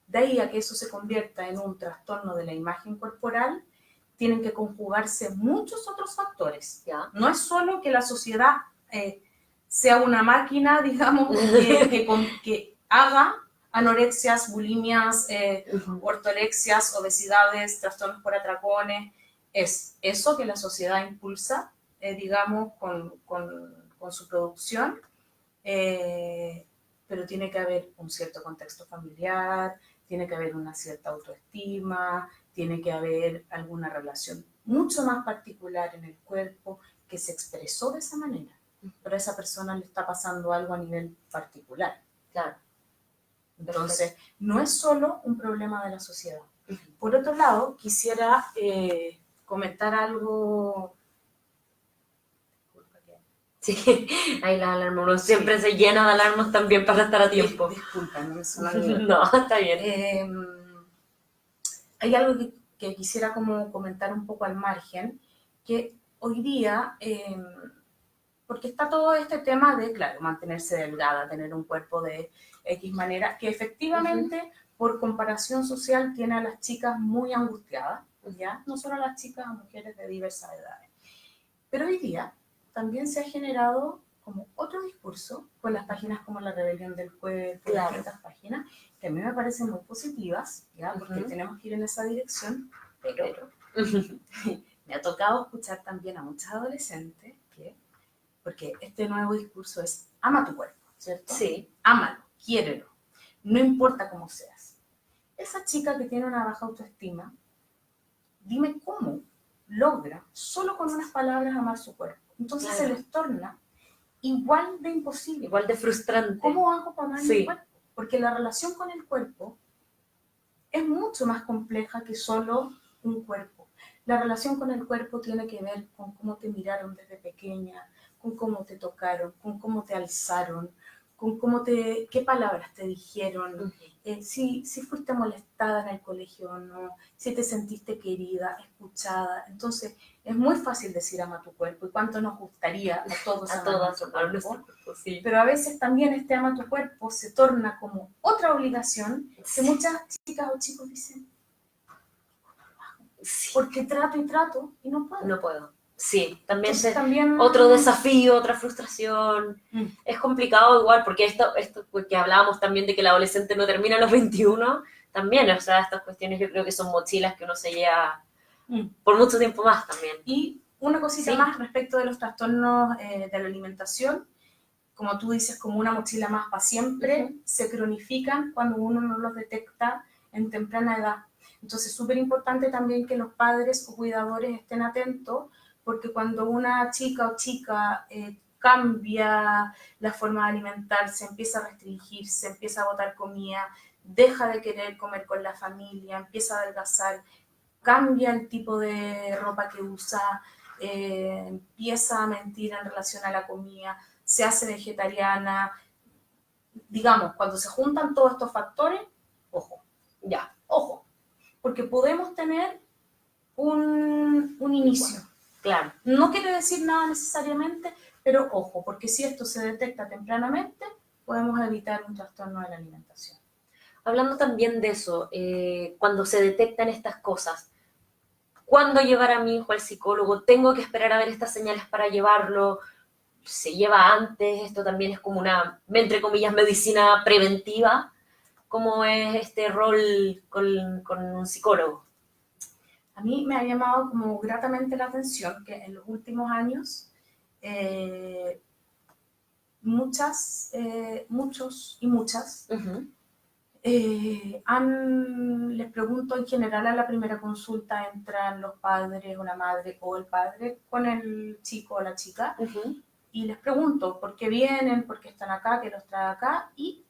Speaker 2: De ahí a que eso se convierta en un trastorno de la imagen corporal, tienen que conjugarse muchos otros factores.
Speaker 1: ¿Ya?
Speaker 2: No es solo que la sociedad sea una máquina, digamos, que haga anorexias, bulimias, ortorexias, obesidades, trastornos por atracones. Es eso que la sociedad impulsa, digamos, con su producción, pero tiene que haber un cierto contexto familiar, tiene que haber una cierta autoestima, tiene que haber alguna relación mucho más particular en el cuerpo que se expresó de esa manera, pero a esa persona le está pasando algo a nivel particular.
Speaker 1: Claro.
Speaker 2: Entonces, no es solo un problema de la sociedad. Por otro lado, quisiera comentar algo...
Speaker 1: Sí, ahí las alarmas, uno siempre se llena de alarmas también para estar a tiempo.
Speaker 2: Disculpa, no me suena
Speaker 1: No, está bien.
Speaker 2: Hay algo que quisiera como comentar un poco al margen, que hoy día... porque está todo este tema de, claro, mantenerse delgada, tener un cuerpo de X manera, que efectivamente, por comparación social, tiene a las chicas muy angustiadas, ¿ya? No solo a las chicas, a mujeres de diversas edades. Pero hoy día también se ha generado como otro discurso con las páginas como La Rebelión del Cuerpo,
Speaker 1: claro,
Speaker 2: estas páginas, que a mí me parecen muy positivas, ¿ya? Porque tenemos que ir en esa dirección, pero me ha tocado escuchar también a muchas adolescentes que... Porque este nuevo discurso es, ama tu cuerpo, ¿cierto?
Speaker 1: Sí.
Speaker 2: Ámalo, quiérelo, no importa cómo seas. Esa chica que tiene una baja autoestima, dime cómo logra, solo con unas palabras, amar su cuerpo. Entonces se les torna igual de imposible.
Speaker 1: Igual de frustrante.
Speaker 2: ¿Cómo hago para amar mi cuerpo? Porque la relación con el cuerpo es mucho más compleja que solo un cuerpo. La relación con el cuerpo tiene que ver con cómo te miraron desde pequeña, con cómo te tocaron, con cómo te alzaron, con qué palabras te dijeron, si fuiste molestada en el colegio o no, si te sentiste querida, escuchada. Entonces, es muy fácil decir ama tu cuerpo y cuánto nos gustaría a todos amar nuestro cuerpo.
Speaker 1: Sí.
Speaker 2: Pero a veces también este ama tu cuerpo se torna como otra obligación que muchas chicas o chicos dicen,
Speaker 1: sí,
Speaker 2: porque trato y trato y no puedo.
Speaker 1: No puedo. Sí,
Speaker 2: también
Speaker 1: otro desafío, otra frustración. Es complicado igual, porque esto que hablábamos también de que el adolescente no termina a los 21, también, o sea, estas cuestiones yo creo que son mochilas que uno se lleva por mucho tiempo más también.
Speaker 2: Y una cosita más respecto de los trastornos de la alimentación, como tú dices, como una mochila más para siempre, se cronifican cuando uno no los detecta en temprana edad. Entonces, es súper importante también que los padres o cuidadores estén atentos, porque cuando una chica o chica cambia la forma de alimentarse, empieza a restringirse, empieza a botar comida, deja de querer comer con la familia, empieza a adelgazar, cambia el tipo de ropa que usa, empieza a mentir en relación a la comida, se hace vegetariana. Digamos, cuando se juntan todos estos factores, ojo, ojo, porque podemos tener un inicio.
Speaker 1: Claro.
Speaker 2: No quiere decir nada necesariamente, pero ojo, porque si esto se detecta tempranamente, podemos evitar un trastorno de la alimentación.
Speaker 1: Hablando también de eso, cuando se detectan estas cosas, ¿cuándo llevar a mi hijo al psicólogo? ¿Tengo que esperar a ver estas señales para llevarlo? ¿Se lleva antes? Esto también es como una, entre comillas, medicina preventiva. ¿Cómo es este rol con un psicólogo?
Speaker 2: A mí me ha llamado como gratamente la atención que en los últimos años muchos y muchas les pregunto en general a la primera consulta entran los padres o la madre o el padre con el chico o la chica y les pregunto por qué vienen, por qué están acá, qué los trae acá y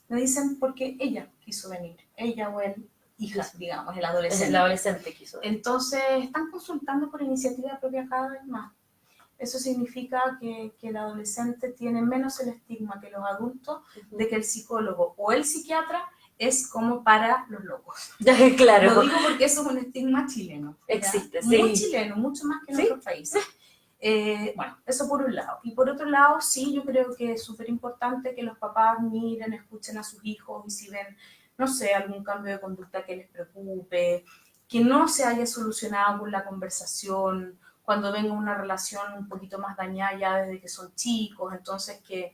Speaker 2: me dicen porque ella quiso venir, ella o el hija, digamos, el adolescente.
Speaker 1: El adolescente quiso venir.
Speaker 2: Entonces están consultando por iniciativa propia cada vez más. Eso significa que el adolescente tiene menos el estigma que los adultos de que el psicólogo o el psiquiatra es como para los locos.
Speaker 1: Claro.
Speaker 2: Lo digo porque eso es un estigma chileno.
Speaker 1: Existe,
Speaker 2: sí. Muy chileno, mucho más que en otros países. Bueno, eso por un lado. Y por otro lado, sí, yo creo que es súper importante que los papás miren, escuchen a sus hijos y si ven, no sé, algún cambio de conducta que les preocupe, que no se haya solucionado con la conversación, cuando venga una relación un poquito más dañada ya desde que son chicos, entonces que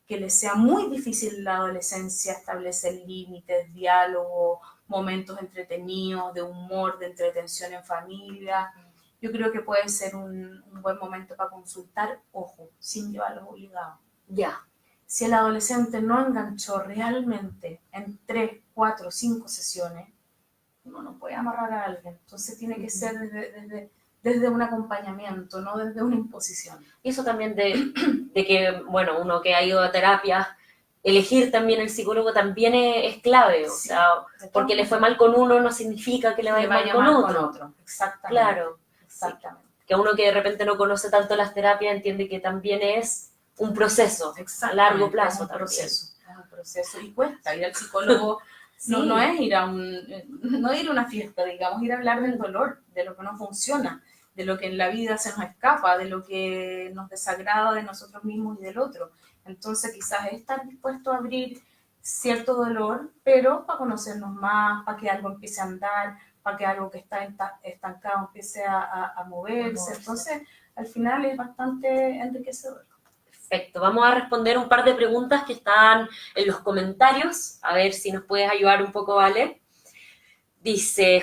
Speaker 2: les sea muy difícil en la adolescencia establecer límites, diálogo, momentos entretenidos, de humor, de entretención en familia. Yo creo que puede ser un buen momento para consultar, ojo, sin llevarlos obligados.
Speaker 1: Ya.
Speaker 2: Si el adolescente no enganchó realmente en 3, 4, 5 sesiones, uno no puede amarrar a alguien. Entonces tiene que ser desde un acompañamiento, no desde una imposición.
Speaker 1: Y eso también de que, bueno, uno que ha ido a terapia, elegir también el psicólogo también es clave, o sea, porque le fue mal con uno no significa que le vaya mal con otro.
Speaker 2: Exactamente.
Speaker 1: Claro. Exactamente. Sí. Que uno que de repente no conoce tanto las terapias entiende que también es un proceso a largo plazo.
Speaker 2: Es un proceso y cuesta ir al psicólogo. Sí. No es ir a una fiesta, digamos, ir a hablar del dolor, de lo que no funciona, de lo que en la vida se nos escapa, de lo que nos desagrada de nosotros mismos y del otro. Entonces quizás es estar dispuesto a abrir cierto dolor, pero para conocernos más, para que algo empiece a andar, para que algo que está estancado empiece a moverse. Entonces, al final es bastante enriquecedor.
Speaker 1: Perfecto, vamos a responder un par de preguntas que están en los comentarios, a ver si nos puedes ayudar un poco, ¿vale?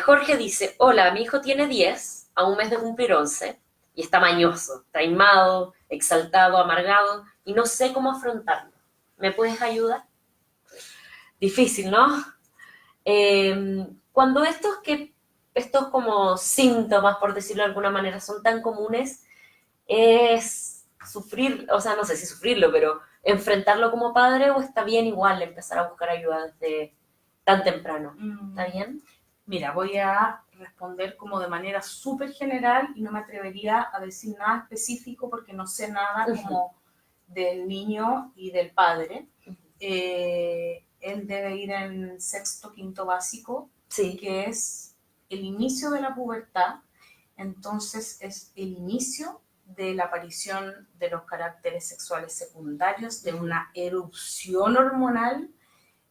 Speaker 1: Jorge dice, hola, mi hijo tiene 10, a un mes de cumplir 11, y está mañoso, taimado, exaltado, amargado, y no sé cómo afrontarlo. ¿Me puedes ayudar? Difícil, ¿no? Cuando estos como síntomas, por decirlo de alguna manera, son tan comunes, es sufrir, o sea, no sé si sufrirlo, pero enfrentarlo como padre o está bien igual empezar a buscar ayuda desde tan temprano. ¿Está bien?
Speaker 2: Mira, voy a responder como de manera súper general y no me atrevería a decir nada específico porque no sé nada como del niño y del padre. Él debe ir en sexto, quinto básico,
Speaker 1: Sí.
Speaker 2: que es el inicio de la pubertad. Entonces es el inicio de la aparición de los caracteres sexuales secundarios, de una erupción hormonal,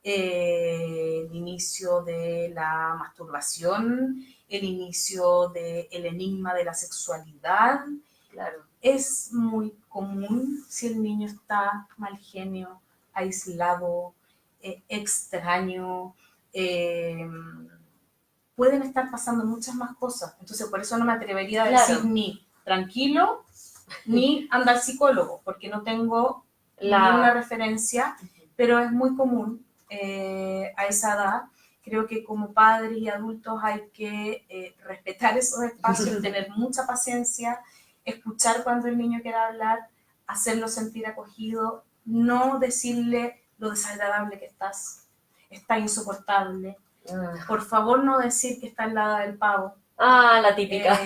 Speaker 2: el inicio de la masturbación, el inicio del enigma de la sexualidad.
Speaker 1: Claro.
Speaker 2: Es muy común si el niño está mal genio, aislado, extraño, pueden estar pasando muchas más cosas. Entonces, por eso no me atrevería a decir ni tranquilo, ni anda al psicólogo, porque no tengo ninguna referencia, pero es muy común a esa edad. Creo que como padres y adultos hay que respetar esos espacios, tener mucha paciencia, escuchar cuando el niño quiera hablar, hacerlo sentir acogido, no decirle lo desagradable que estás, está insoportable. Por favor, no decir que está al lado del pavo.
Speaker 1: Ah, la típica.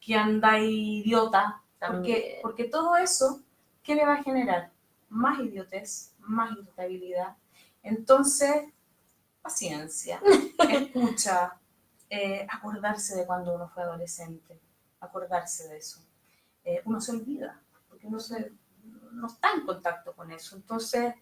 Speaker 2: Que anda idiota. Porque todo eso, ¿qué le va a generar? Más idiotez, más irritabilidad. Entonces, paciencia, escucha, acordarse de cuando uno fue adolescente, acordarse de eso. Uno se olvida, porque uno no está en contacto con eso. Entonces,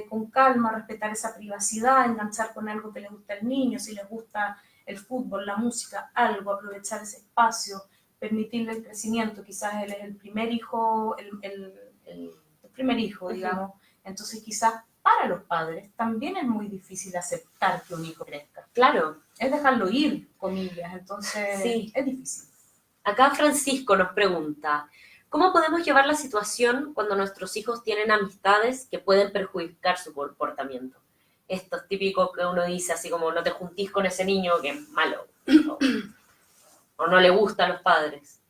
Speaker 2: con calma, respetar esa privacidad, enganchar con algo que le gusta al niño, si les gusta el fútbol, la música, algo, aprovechar ese espacio, permitirle el crecimiento. Quizás él es el primer hijo, el primer hijo, digamos. Entonces, quizás para los padres también es muy difícil aceptar que un hijo crezca.
Speaker 1: Claro.
Speaker 2: Es dejarlo ir, comillas. Entonces, sí, es difícil.
Speaker 1: Acá Francisco nos pregunta, ¿cómo podemos llevar la situación cuando nuestros hijos tienen amistades que pueden perjudicar su comportamiento? Esto es típico que uno dice así como no te juntís con ese niño que es malo o no le gusta a los padres.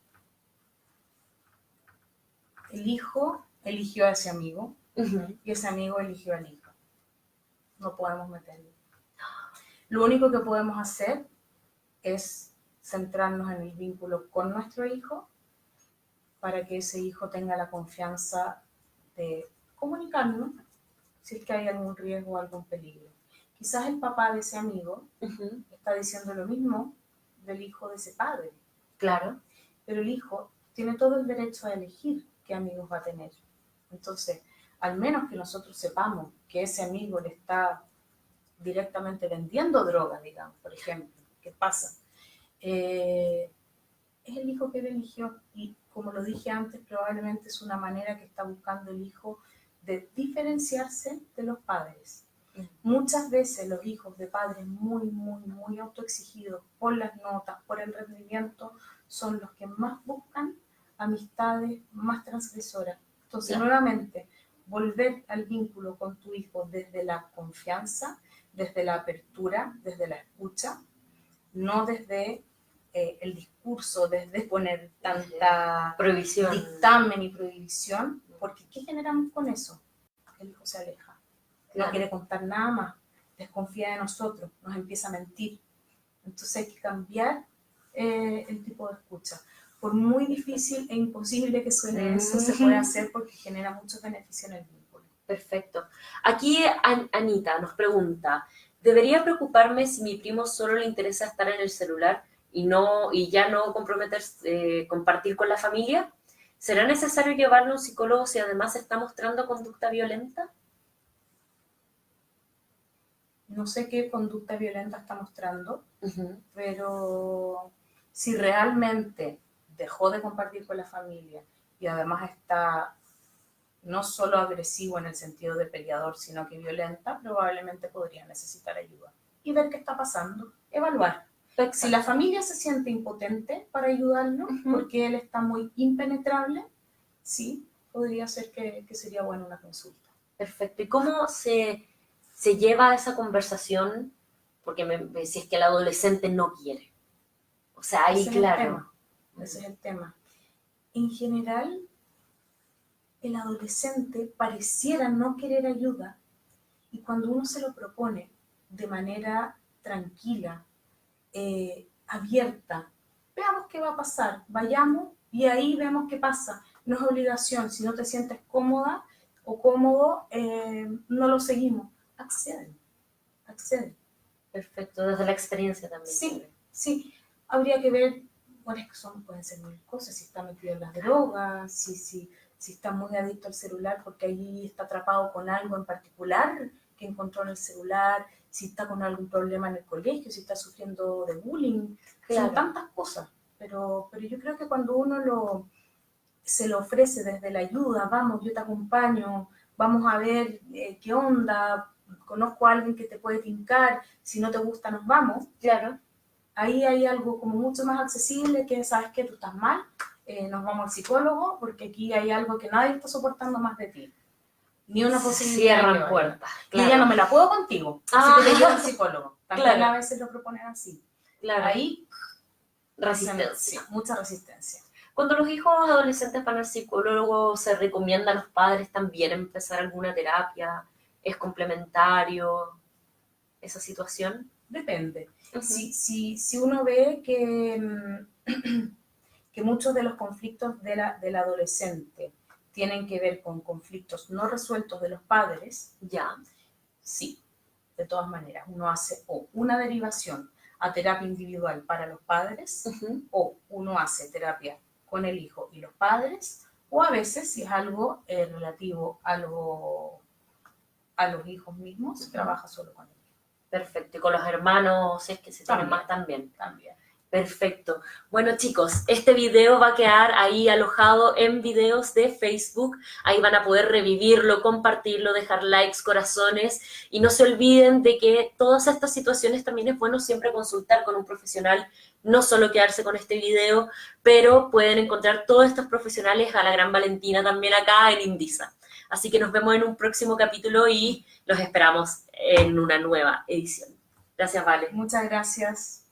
Speaker 2: El hijo eligió a ese amigo y ese amigo eligió al hijo. No podemos meterlo. Lo único que podemos hacer es centrarnos en el vínculo con nuestro hijo para que ese hijo tenga la confianza de comunicarnos si es que hay algún riesgo o algún peligro. Quizás el papá de ese amigo está diciendo lo mismo del hijo de ese padre.
Speaker 1: Claro.
Speaker 2: Pero el hijo tiene todo el derecho a elegir qué amigos va a tener. Entonces, al menos que nosotros sepamos que ese amigo le está directamente vendiendo drogas, digamos, por ejemplo, ¿qué pasa? Es el hijo que él eligió y, como lo dije antes, probablemente es una manera que está buscando el hijo de diferenciarse de los padres. Muchas veces los hijos de padres muy autoexigidos por las notas, por el rendimiento, son los que más buscan amistades más transgresoras. Entonces, nuevamente, volver al vínculo con tu hijo desde la confianza, desde la apertura, desde la escucha, no desde el discurso, desde poner tanta
Speaker 1: prohibición,
Speaker 2: dictamen y prohibición, porque ¿qué generamos con eso? El hijo se aleja, no quiere contar nada más, desconfía de nosotros, nos empieza a mentir. Entonces hay que cambiar el tipo de escucha. Por muy difícil e imposible que suene eso, se puede hacer porque genera muchos beneficios en el vínculo.
Speaker 1: Perfecto. Aquí Anita nos pregunta, ¿debería preocuparme si mi primo solo le interesa estar en el celular y ya no compartir con la familia? ¿Será necesario llevarlo a un psicólogo si además está mostrando conducta violenta?
Speaker 2: No sé qué conducta violenta está mostrando, pero si realmente dejó de compartir con la familia y además está no solo agresivo en el sentido de peleador, sino que violenta, probablemente podría necesitar ayuda. Y ver qué está pasando, evaluar. Si la familia se siente impotente para ayudarlo, porque él está muy impenetrable, sí, podría ser que sería buena una consulta.
Speaker 1: Perfecto. ¿Y cómo se lleva esa conversación? Porque si es que el adolescente no quiere. O sea, ahí claro.
Speaker 2: Ese es el tema. En general, el adolescente pareciera no querer ayuda y cuando uno se lo propone de manera tranquila, abierta, veamos qué va a pasar, vayamos y ahí vemos qué pasa. no es obligación. Si no te sientes cómoda o cómodo, no lo seguimos. Acceden.
Speaker 1: Perfecto, desde la experiencia también.
Speaker 2: Sí, sí. Habría que ver, bueno, es que pueden ser mil cosas, si está metido en las drogas, si está muy adicto al celular porque ahí está atrapado con algo en particular que encontró en el celular, si está con algún problema en el colegio, si está sufriendo de bullying,
Speaker 1: Claro.
Speaker 2: son tantas cosas. Pero yo creo que cuando uno se lo ofrece desde la ayuda, vamos, yo te acompaño, vamos a ver qué onda, conozco a alguien que te puede tincar, si no te gusta nos vamos.
Speaker 1: Claro.
Speaker 2: Ahí hay algo como mucho más accesible que, ¿sabes qué? Tú estás mal, nos vamos al psicólogo porque aquí hay algo que nadie está soportando más de ti. Ni una posibilidad.
Speaker 1: Cierran puertas.
Speaker 2: Claro. Y ya no me la puedo contigo, así que te llevo al psicólogo. También
Speaker 1: claro.
Speaker 2: A veces lo proponen así.
Speaker 1: Claro.
Speaker 2: Ahí,
Speaker 1: resistencia.
Speaker 2: Sí, mucha resistencia.
Speaker 1: Cuando los hijos adolescentes van al psicólogo, ¿se recomienda a los padres también empezar alguna terapia? ¿Es complementario esa situación?
Speaker 2: Depende. Si uno ve que muchos de los conflictos del adolescente tienen que ver con conflictos no resueltos de los padres,
Speaker 1: ya,
Speaker 2: sí, de todas maneras, uno hace o una derivación a terapia individual para los padres, o uno hace terapia con el hijo y los padres, o a veces, si es algo relativo a los hijos mismos, se trabaja solo con ellos.
Speaker 1: Perfecto, y con los hermanos, si es que se tienen más también. Perfecto. Bueno, chicos, este video va a quedar ahí alojado en videos de Facebook. Ahí van a poder revivirlo, compartirlo, dejar likes, corazones. Y no se olviden de que todas estas situaciones también es bueno siempre consultar con un profesional, no solo quedarse con este video, pero pueden encontrar todos estos profesionales a la gran Valentina también acá en Indisa. Así que nos vemos en un próximo capítulo y los esperamos en una nueva edición. Gracias, Vale.
Speaker 2: Muchas gracias.